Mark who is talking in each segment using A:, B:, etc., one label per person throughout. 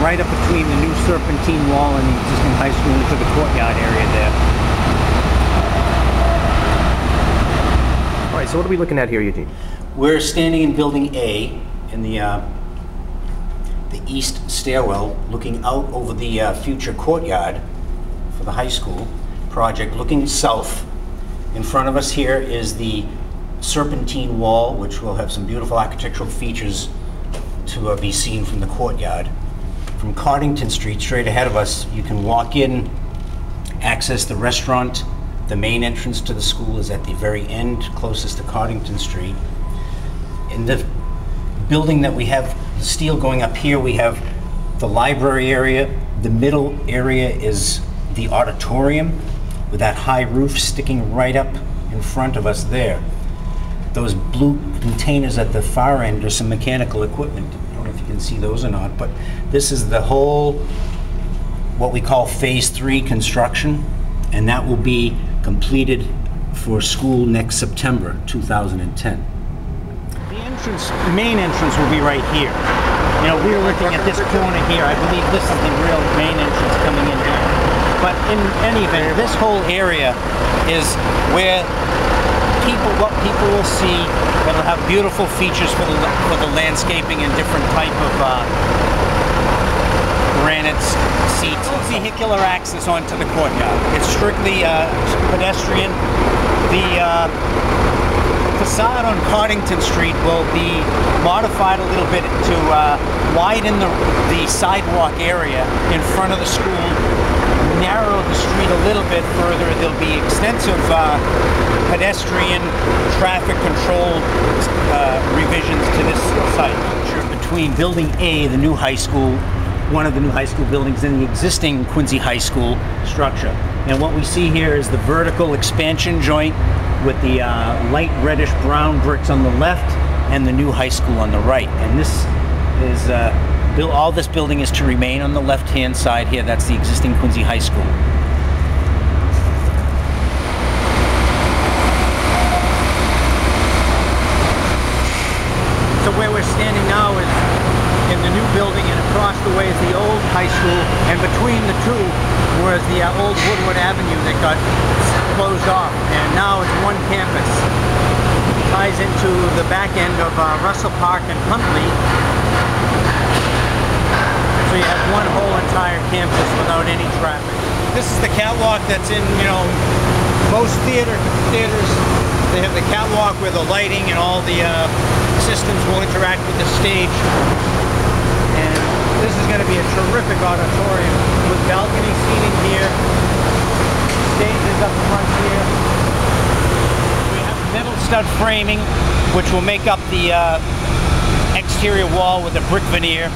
A: right up between the new serpentine wall and the existing high school into the courtyard area there.
B: All right, so what are we looking at here, Eugene?
C: We're standing in Building A in the east stairwell, looking out over the future courtyard for the high school project, looking south. In front of us here is the serpentine wall, which will have some beautiful architectural features to be seen from the courtyard. From Cottington Street, straight ahead of us, you can walk in, access the restaurant. The main entrance to the school is at the very end, closest to Cottington Street. In the building that we have, the steel going up here, we have the library area. The middle area is the auditorium with that high roof sticking right up in front of us there. Those blue containers at the far end are some mechanical equipment. I don't know if you can see those or not, but this is the whole, what we call Phase 3 construction, and that will be completed for school next September 2010.
A: The main entrance will be right here. You know, we were looking at this corner here. I believe this is the real main entrance coming in here. But in any event, this whole area is where what people will see. That'll have beautiful features for the landscaping and different type of granite seats. No vehicular access onto the courtyard. It's strictly pedestrian. The facade on Cottington Street will be modified a little bit to widen the sidewalk area in front of the school, narrow the street a little bit further. There'll be extensive pedestrian traffic control revisions to this site. Between Building A, the new high school, one of the new high school buildings, and the existing Quincy High School structure. And what we see here is the vertical expansion joint with the light reddish brown bricks on the left and the new high school on the right. And this is all this building is to remain on the left hand side here. That's the existing Quincy High School. So where we're standing now is in the new building, and across the way is the old high school, and between the two was the old Woodward Avenue that got closed off, and now it's one campus. It ties into the back end of Russell Park and Huntley, so you have one whole entire campus without any traffic. This is the catwalk that's in, you know, most theaters. They have the catwalk where the lighting and all the systems will interact with the stage. And this is going to be a terrific auditorium with balcony seating here. Stage is up front here. We have metal stud framing, which will make up the exterior wall with a brick veneer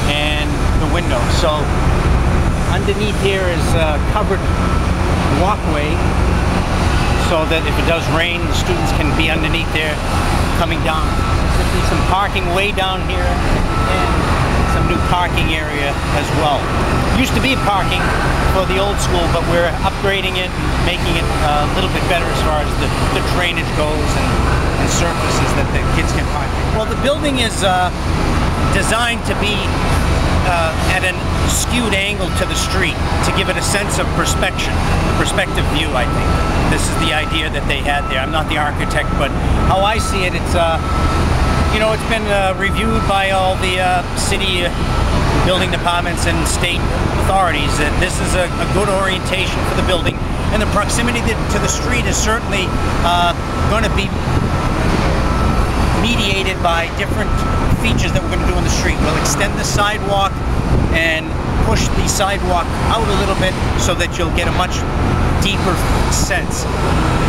A: and the window. So underneath here is a covered walkway, so that if it does rain, the students can be underneath there coming down. There'll be some parking way down here and some new parking area as well. Used to be parking for the old school, but we're upgrading it and making it a little bit better as far as the drainage goes and surfaces that the kids can park. Well, the building is designed to be at an skewed angle to the street to give it a sense of perspective view, I think. This is the idea that they had there. I'm not the architect, but how I see it, it's you know, it's been reviewed by all the city building departments and state authorities that this is a good orientation for the building, and the proximity to the street is certainly going to be mediated by different features that we're going to do on the street. We'll extend the sidewalk and push the sidewalk out a little bit so that you'll get a much deeper sense.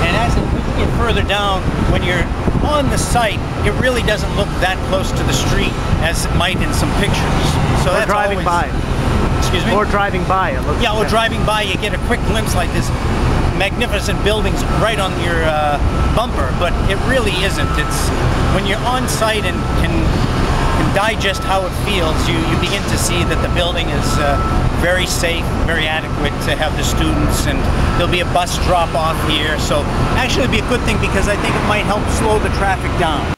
A: And as we get further down, when you're on the site, it really doesn't look that close to the street as it might in some pictures. So that's
B: driving by.
A: Excuse me?
B: Or driving by. It looks,
A: yeah, or driving by, you get a quick glimpse like this magnificent buildings right on your bumper, but it really isn't. It's when you're on site and can digest how it feels, you begin to see that the building is very safe, very adequate to have the students, and there'll be a bus drop off here, so actually it'll be a good thing because I think it might help slow the traffic down.